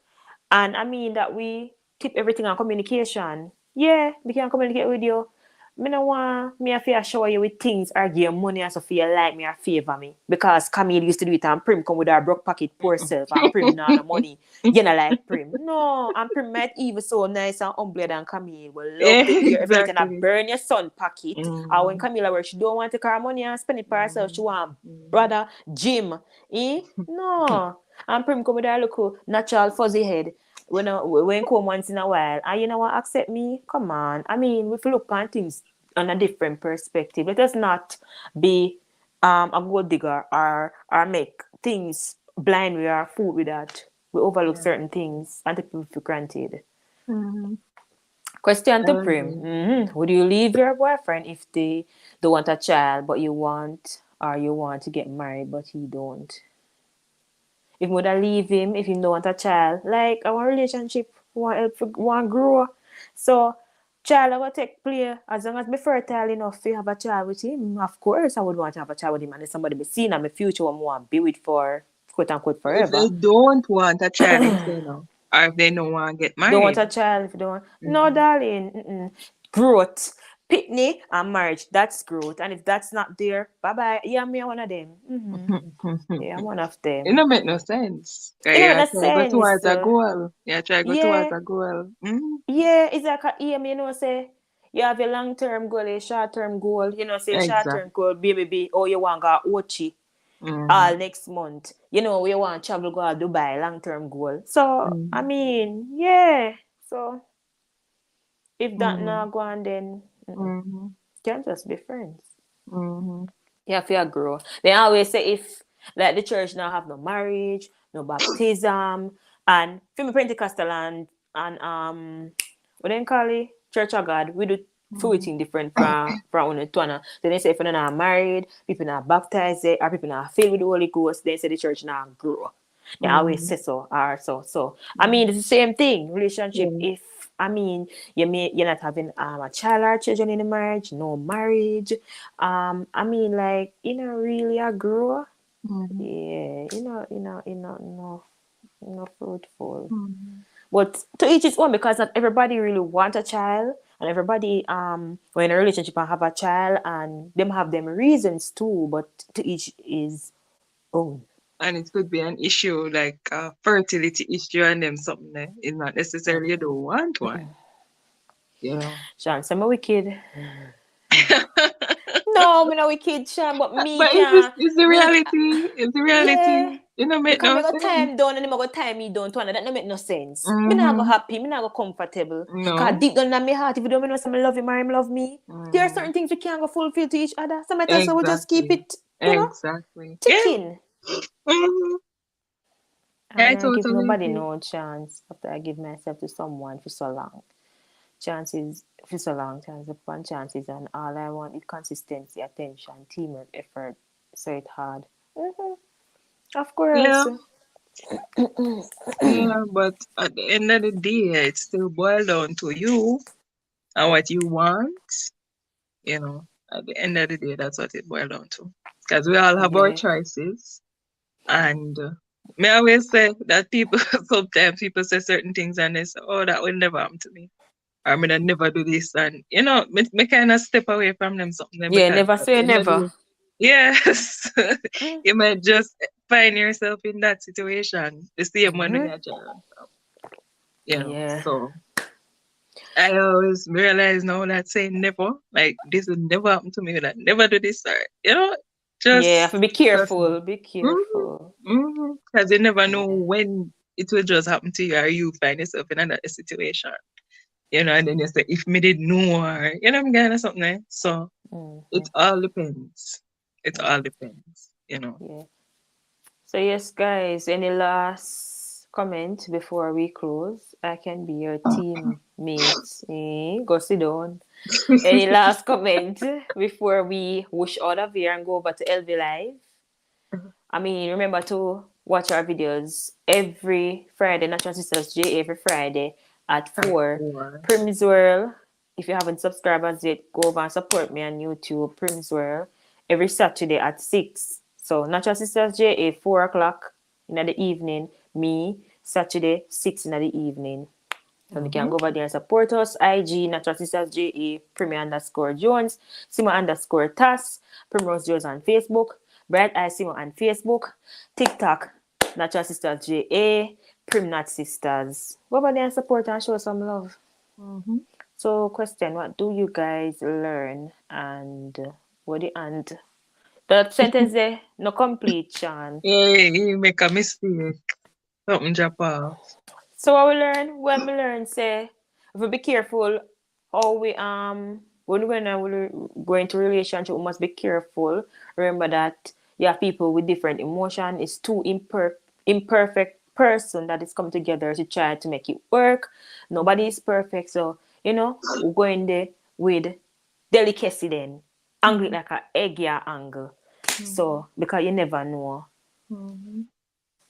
A: And I mean that we keep everything on communication. Yeah, we can communicate with you. Me no want me have to shower you with things or give you money and so for you like me or favor me. Because Camille used to do it and Prim come with her broke pocket poor self and Prim nah no money. You know like Prim. No, and Prim might even so nice and humbler than Camille. Will love to hear if anything that
B: Exactly.
A: burn your son pocket. Or when
B: Mm,
A: Camille work, she don't want to take her money and spend it for herself. She
B: mm,
A: want
B: mm.
A: brother Jim. Eh? No. And Prim come with her little natural fuzzy head when come once in a while and you know what accept me, come on. I mean we look on things on a different perspective. Let us not be a gold digger or make things blind with our food with that. We overlook
B: Yeah.
A: certain things and take people for granted.
B: Mm,
A: Question
B: I
A: to Prim.
B: agree.
A: Would you leave your boyfriend if they don't want a child but you want or you want to get married but he don't? If would I leave him if he don't want a child? Like our relationship want help want grow. So child I will take play as long as me fertile enough to have a child with him. Of course I would want to have a child with him and if somebody be seen in my future I want to be with for quote unquote
B: If they
A: forever.
B: don't want a child, you say no. Or if they don't want to get
A: Don't want
B: married.
A: a child if you don't want. No,
B: Mm-hmm.
A: darling. Growth. Pitney and marriage. That's growth. And if that's not there, bye bye. Yeah, me one of them. Yeah, I'm one of
B: It
A: them.
B: don't make no sense.
A: It don't
B: You
A: make no
B: try to go
A: sense.
B: towards a goal. You try to go towards
A: Yeah,
B: a goal. Mm-hmm.
A: yeah. It's like a aim, say. You have a long term goal, a short term goal. Say short term
B: Exactly.
A: goal, baby, oh, you want to go Ochi
B: Mm-hmm.
A: all next month. We want to travel go to Dubai, long term goal. So, I
B: Mm-hmm.
A: mean, yeah. So, if that
B: Mm-hmm.
A: not go on, then
B: Mm-hmm.
A: can just be friends.
B: Mm-hmm.
A: You have to grow. They always say if like the church now have no marriage, no baptism, and for me Pentecostal and what they call it? Church of God, we do
B: Mm-hmm.
A: everything different from one to another. Then they say if you're not married, people not baptized, or people not filled with the Holy Ghost, they say the church not grow. They always
B: Mm-hmm.
A: say so or so. So I
B: Mm-hmm.
A: mean it's the same thing. Relationship.
B: Yeah.
A: If I mean you're not having a child or children in the marriage, no marriage. I mean like really a grow.
B: Mm-hmm.
A: Yeah, no fruitful.
B: Mm-hmm.
A: But to each his own because not everybody really want a child and everybody when in a relationship and have a child and them have them reasons too, but to each his own.
B: And it could be an issue like a fertility issue and them something there. It's not necessarily you don't want one, you know.
A: Sean, say me wicked. No, me no wicked, Sean, but me
B: But it's just
A: can
B: it's the
A: me
B: reality. It's the reality.
A: yeah.
B: It don't make
A: Because
B: no
A: me go
B: sense.
A: time down and him go time me down to another. That don't make no sense. Me not go
B: Mm-hmm.
A: happy. Me not go comfortable. Cause
B: No.
A: deep down in my heart, if you don't know some love him or him love me, there are
B: Mm-hmm.
A: certain things we can't go fulfill to each other. So might as well we just keep
B: Exactly.
A: it,
B: Exactly. Yeah.
A: ticking.
B: Mm-hmm.
A: I'm
B: I
A: not give
B: totally
A: nobody
B: agree.
A: no chance after I give myself to someone for so long. Chances for so long, chances upon chances, and all I want is consistency, attention, teamwork, effort. So it's hard. Of
B: Yeah.
A: course.
B: Yeah. But at the end of the day, it still boils down to you and what you want. You know, at the end of the day, that's what it boils down to. Because we all have our
A: Yeah.
B: choices. And me always say that people, sometimes people say certain things and they say, oh, that will never happen to me. Or me that never do this. And, me kind of step away from them something then
A: Yeah,
B: because
A: never
B: at the
A: say
B: end of the
A: never.
B: day, yes,
A: Mm.
B: you might just find yourself in that situation, the same one when
A: Mm-hmm.
B: you're a child.
A: Yeah.
B: So I always realize now that saying never, like this will never happen to me, that never do this, or
A: Yeah, have
B: just
A: to be
B: trust me.
A: careful. Be
B: Mm-hmm.
A: careful.
B: Mm-hmm. Because you never know
A: Yeah.
B: when it will just happen to you or you find yourself in another situation. And then you say, if me did know or I'm kind of something. So it
A: Mm-hmm.
B: all depends. It
A: Yeah.
B: all depends.
A: Yeah. So yes, guys, any last comment before we close? I can be your teammate. Go sit down. Any last comment before we whoosh out of here and go over to LV Live? I mean, remember to watch our videos every Friday, Natural Cistaz JA every Friday at 4.
B: Or,
A: Prim's World. If you haven't subscribed as yet, go over and support me on YouTube, Prim's World, every Saturday at 6. So, Natural Cistaz JA, 4 o'clock in the evening. Me, Saturday, 6 in the evening. And you can
B: Mm-hmm.
A: go over there and support us. IG, Natural Cistaz JA, Premier underscore Jones, Simo underscore Tas, Primrose Jones on Facebook, Bright Eye Simo on Facebook, TikTok, Natural Cistaz JA, Prim Nat Sisters. Go over there and support and show some love.
B: Mm-hmm.
A: So, question: what do you guys learn? And what the and that sentence there no complete, Sean.
B: Yeah, you make a mistake. Something drop off.
A: So what we learn when we learn say if we be careful how we when we go into relationship we must be careful. Remember that you have people with different emotion. It's two imperfect person that is come together to try to make it work. Nobody is perfect, so we go in there with delicacy then. Angle it
B: Mm-hmm.
A: like a egg ya angle.
B: Mm-hmm.
A: So because you never know.
B: Mm-hmm.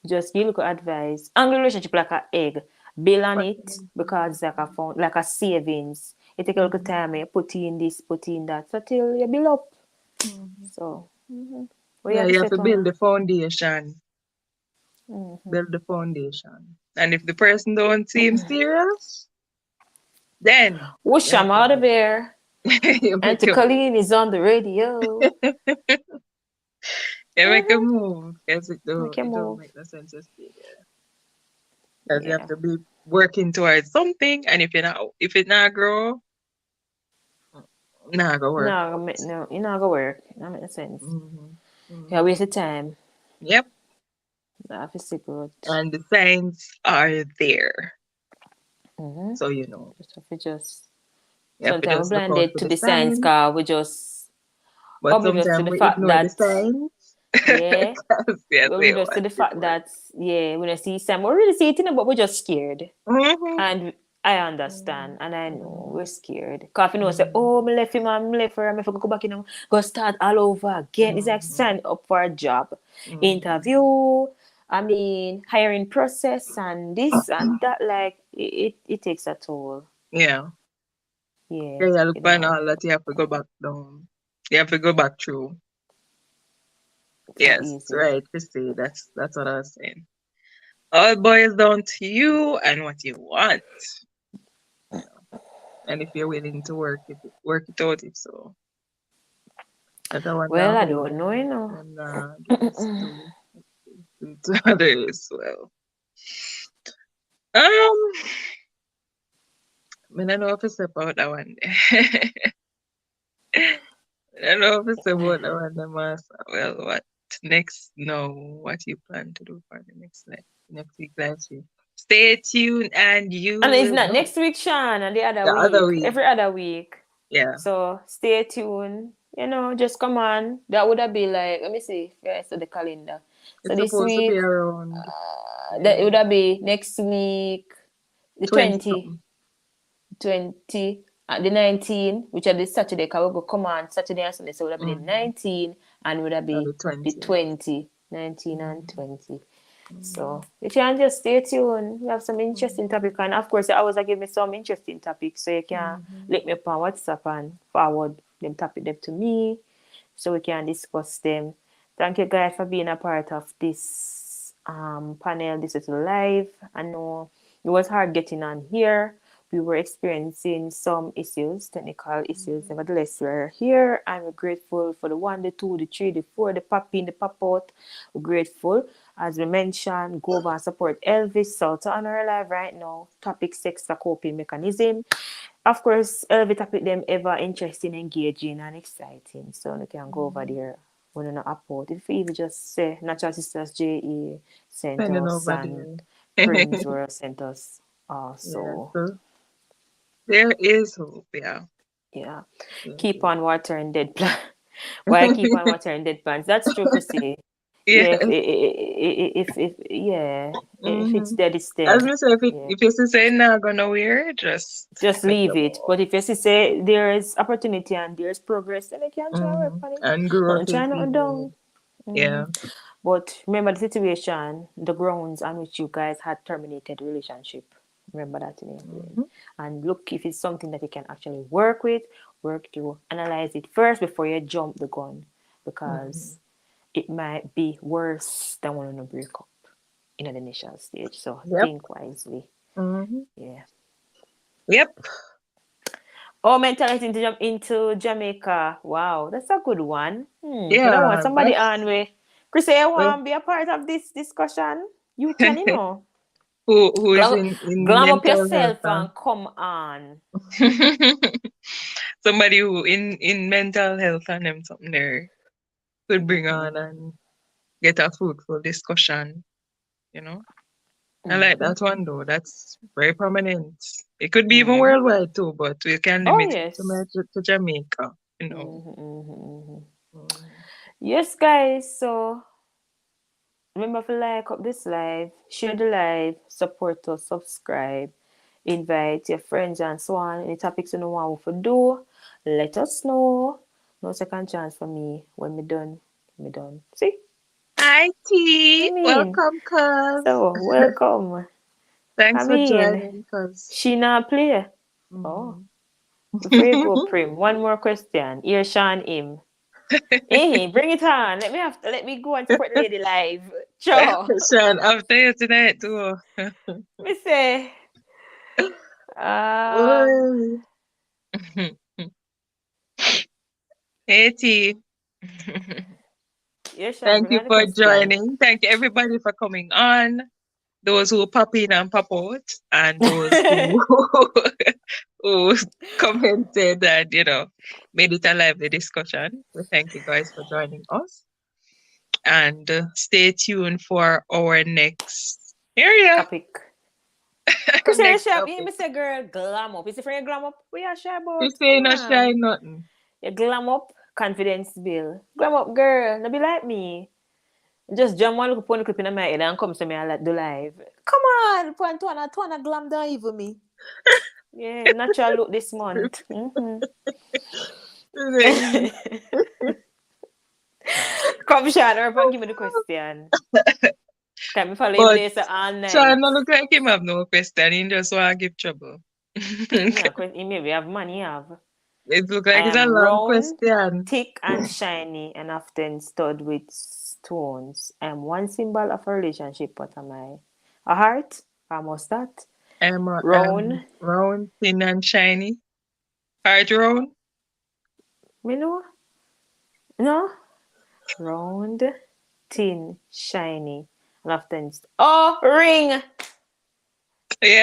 A: Just give little advice. Angle relationship like a egg. Build on
B: But,
A: it because it's like a fund, like a savings. You take a little
B: mm-hmm.
A: time, you put in this, put in that, so till you build up.
B: Mm-hmm.
A: So, what you
B: Yeah,
A: have to
B: you have
A: say
B: to
A: to
B: build
A: her?
B: the foundation.
A: Mm-hmm.
B: Build the foundation. And if the person don't seem serious, then you have
A: Whoosham
B: to
A: out of
B: move.
A: there.
B: You make
A: Auntie
B: a move.
A: Colleen is on the radio.
B: You make a
A: Mm-hmm.
B: move. Because
A: Make a
B: it don't
A: move.
B: make no sense to stay there. Because you have
A: Yeah.
B: to be working towards something, and if it not grow, not gonna work
A: No,
B: out.
A: no, you not gonna work. That makes sense.
B: Hmm.
A: Yeah,
B: Hmm.
A: waste of time.
B: Yep.
A: That is good.
B: And the signs are there,
A: Mm-hmm.
B: so you know.
A: Just have to just
B: You have to
A: sometimes we
B: just look out
A: blinded
B: for
A: to
B: the
A: the signs
B: signs,
A: car we just
B: but
A: oblivious to
B: sometimes
A: the
B: we
A: fact
B: ignore the
A: that
B: signs
A: yeah
B: because we
A: we're
B: say
A: oblivious to
B: what
A: the
B: it
A: fact
B: was.
A: that yeah when I see some we really see it in but we're just scared
B: Mm-hmm.
A: and I understand and I know we're scared because if you know say oh me left him and me left her and if I go back go start all over again it's like
B: Mm-hmm.
A: sign up for a job
B: Mm-hmm.
A: interview I mean hiring process and this and that like it takes a toll
B: Yeah.
A: yeah
B: Yeah, you look
A: you
B: for
A: know
B: all that you have to go back down. You have to go back through.
A: it's not
B: Yes,
A: easy.
B: right, Christy. That's what I was saying. All boils down to you and what you want, you know. And if you're willing to work it out if so. That's I wonder
A: Well, I
B: how
A: don't know, you know.
B: them do this to others as well. I don't know if it's about that one. I don't know if it's about that one, the master. Well, what next? No, what you plan to do for the next week live stream? Stay tuned and you
A: And it's
B: will
A: not
B: know.
A: next week, Sean, and the other
B: The other
A: week,
B: week,
A: every other week.
B: yeah,
A: So stay tuned. Just come on. That would have been like, let me see if I saw the calendar. So
B: it's
A: this
B: supposed to be
A: week,
B: around
A: that it would
B: the
A: have been next week, the
B: 20
A: 20,
B: something.
A: 20, the 19, which are the Saturday, because we go come on Saturday and Sunday. So it would have been the
B: Mm-hmm.
A: 19, and it would have been
B: The
A: the
B: 20th.
A: 20, 19 and
B: Mm-hmm.
A: 20.
B: Mm-hmm.
A: So if you can just stay tuned, we have some interesting
B: Mm-hmm.
A: topic, and of course you always give me some interesting topics, so you can
B: Mm-hmm.
A: link me up on WhatsApp and forward them topic them to me, so we can discuss them. Thank you guys for being a part of this panel. This is live. I know it was hard getting on here. We were experiencing some issues, technical issues. Nevertheless, we're here and we're grateful for the one, the two, the three, the four, the pop in, the pop out. We're grateful. As we mentioned, go over and support Elvis. So to honor live right now, topic sex a coping mechanism. Of course, Elvis topic them ever interesting, engaging, and exciting. So you can go over
B: Mm-hmm.
A: there when you upload. If you even just say Natural Cistaz JA sent
B: Sending
A: us
B: over
A: and
B: there.
A: Prims were sent us.
B: Yeah,
A: So
B: so there is hope, yeah.
A: yeah,
B: There
A: keep
B: is.
A: on watering dead plants. Why keep on watering dead plants? That's true, Chrissy. Yeah,
B: Yes.
A: if yeah, if it's
B: Mm-hmm.
A: dead, it's
B: As
A: dead.
B: me say,
A: Yeah,
B: if you say not gonna wear, just
A: just
B: let
A: leave
B: them
A: it.
B: go.
A: But if you see say there is opportunity and there's progress, then you can try work
B: Mm-hmm.
A: on it.
B: And growth
A: Nothing try
B: is
A: nothing
B: easy.
A: down.
B: Yeah.
A: But remember the situation, the grounds on which you guys had terminated relationship. Remember that in your brain.
B: Mm-hmm.
A: And look if it's something that you can actually work with, work through, analyze it first before you jump the gun.
B: Mm-hmm.
A: Because it might be worse than when you break up in the initial stage. So
B: Yep.
A: think wisely.
B: Mm-hmm.
A: Yeah.
B: Yep.
A: Oh, mentality into Jamaica. Wow, that's a good one. You know what?
B: Yeah,
A: Somebody
B: that's
A: on way. Chris, you
B: well,
A: want to be a part of this discussion? You can, you know.
B: who is
A: Glam,
B: in
A: glam up
B: mental health,
A: yourself and come on.
B: somebody who in mental health and them something there could bring on
A: Mm-hmm.
B: and get a fruitful discussion, you know. I like
A: Mm-hmm.
B: that one though. That's very prominent. It could be even
A: Mm-hmm.
B: worldwide too, but we can
A: Oh,
B: limit it
A: yes.
B: to Jamaica, you know.
A: Mm-hmm, mm-hmm, mm-hmm.
B: Mm.
A: Yes, guys. So remember to like up this live, share the live, support us, subscribe, invite your friends and so on. Any topics you know want to do, let us know. No second chance for me. When me done, me done. See?
B: Hi
A: I
B: T,
A: mean,
B: welcome, cuz.
A: so welcome. I
B: Thanks for
A: mean,
B: joining, cuz.
A: she not play. Oh,
B: Mhm.
A: before you go, Prim, one more question. Here, Sean him. Hey, bring it on. Let me go and support the lady live. Sure.
B: Sean, after you tonight too.
A: Me say, um,
B: Oy. Hey T.
A: yeah, Sean,
B: Thank
A: bring
B: you
A: on the
B: for
A: question.
B: joining. Thank you everybody for coming on. Those who pop in and pop out, and those who who commented and made it a lively discussion. We thank you guys for joining us, and stay tuned for our next area,
A: Topic.
B: our
A: Christian,
B: next
A: shop, you
B: topic.
A: me say, girl, glam up. You see, for your glam up, we are shy
B: You
A: about.
B: say
A: Come
B: not shy
A: on.
B: nothing.
A: You glam up, confidence bill. Glam up, girl. Don't be like me. Just jam one look upon the clip in my head and come to me and do live. Come on, point to a glam down even me. Yeah, natural look this month. Mm-hmm. Come, Sean, or give me the question. Can me follow you
B: But
A: there so all
B: Sean,
A: night?
B: no look like him have no question. He just want to give trouble.
A: Yeah, question. Maybe have money have.
B: It look
A: I
B: like it's a
A: am
B: long
A: round,
B: question.
A: thick, and shiny, and often studded with stones. I am one symbol of a relationship. What am I? A heart? Almost that. Round.
B: Round, thin and shiny. Hard round.
A: Me know? No? Round, thin, shiny, and often. Oh, ring!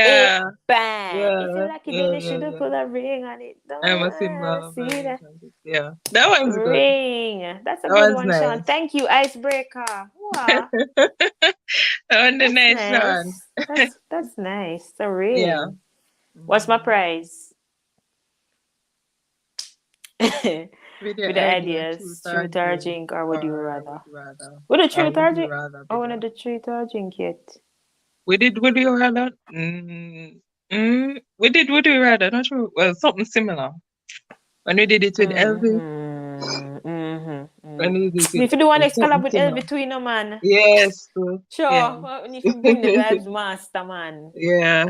A: It
B: Yeah,
A: bang! If you
B: yeah,
A: like it,
B: yeah,
A: then you
B: yeah,
A: should have
B: yeah.
A: put a ring on it.
B: I'm a symbol
A: Don't
B: of a
A: see that
B: relationship. Yeah, that one's good.
A: ring. That's a
B: That
A: good
B: one's
A: one, Sean.
B: nice.
A: Thank you, icebreaker. Wow.
B: That one's a
A: That's
B: nice one.
A: nice. That's nice. A
B: Yeah.
A: ring. What's my
B: Mhm.
A: prize? With
B: Video
A: the
B: idea,
A: ideas,
B: truth or
A: truth or
B: drink,
A: drink, or would you
B: or
A: rather?
B: would you rather?
A: Would the
B: Or
A: truth
B: would
A: or
B: you
A: drink?
B: rather
A: Oh, not
B: video?
A: the truth or drink yet.
B: Would you rather? Would you rather? Not sure. Well, something similar. When we did it with Elvis, when we did it
A: If you do one
B: with
A: next collab
B: something
A: with
B: similar.
A: Elvi too, you know, man.
B: Yes. So, yeah.
A: Sure. Well, we need to bring the vibes master, man.
B: Yeah.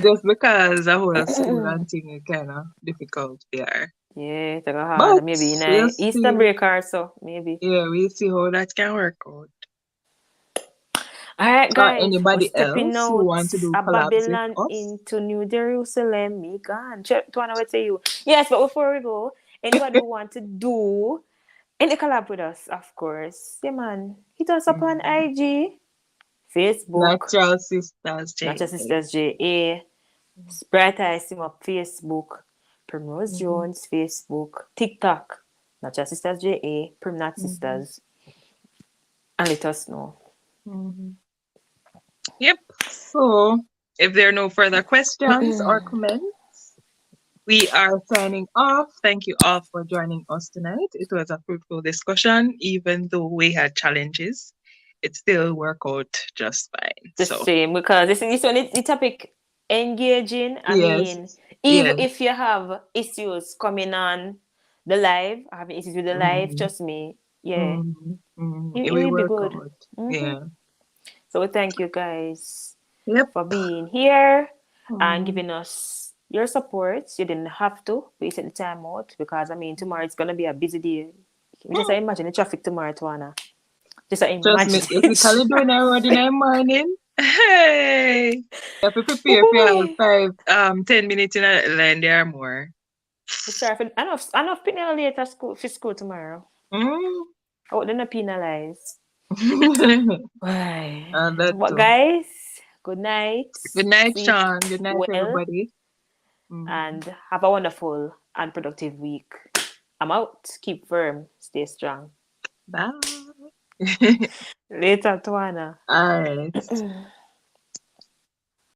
B: Just because I whole school and thing is kind of difficult there.
A: Yeah, take a hard.
B: But
A: Maybe in
B: we'll
A: a Easter
B: see.
A: break or so. Maybe.
B: Yeah, we'll see how that can work out.
A: All right,
B: Or
A: guys, we're
B: anybody
A: stepping
B: else who
A: out
B: want to do
A: of
B: collabs with
A: Babylon
B: us.
A: into New Jerusalem. Me gone. Check to what to you. Yes, but before we go, anybody who want to do any collab with us, of course. Yeah, man. Hit us up on
B: Mm.
A: IG, Facebook,
B: Natural Sisters
A: not just
B: JA.
A: Cistaz JA, Bright Eyes Team Up Facebook, Primrose
B: Mm-hmm.
A: Jones Facebook, TikTok, not just Cistaz JA, Prim Not
B: Mm-hmm.
A: Sisters, and let us know.
B: Mm-hmm. Yep. So, if there are no further questions or comments, we are signing off. Thank you all for joining us tonight. It was a fruitful discussion, even though we had challenges. It still worked out just fine.
A: The
B: So,
A: same because this one is the topic engaging. I
B: yes,
A: mean, even
B: yes.
A: if you have issues coming on the live, having issues with the live,
B: Mm-hmm.
A: trust me, yeah,
B: Mm-hmm. Mm-hmm.
A: it
B: It will
A: will be
B: work
A: good.
B: out.
A: hmm
B: Yeah.
A: So we thank you guys
B: Yep.
A: for being here and
B: Mm-hmm.
A: giving us your support. You didn't have to. We set the time out because I mean tomorrow it's gonna be a busy day. Just imagine the traffic tomorrow, Tawana. Just
B: Trust me,
A: imagine
B: if we can
A: the
B: do in a road in the morning. Hey, you have to prepare for all
A: Woo-wee.
B: 10 minutes in a line. There are more.
A: I'm sorry for enough people late at school for school tomorrow.
B: Mm.
A: I would not penalize. Why?
B: And that
A: But
B: too.
A: guys, good night.
B: Good night,
A: Sleep
B: Sean. Good night,
A: well
B: everybody. Mhm.
A: and have a wonderful and productive week. I'm out. Keep firm. Stay strong.
B: Bye.
A: Later, Tuana.
B: All right.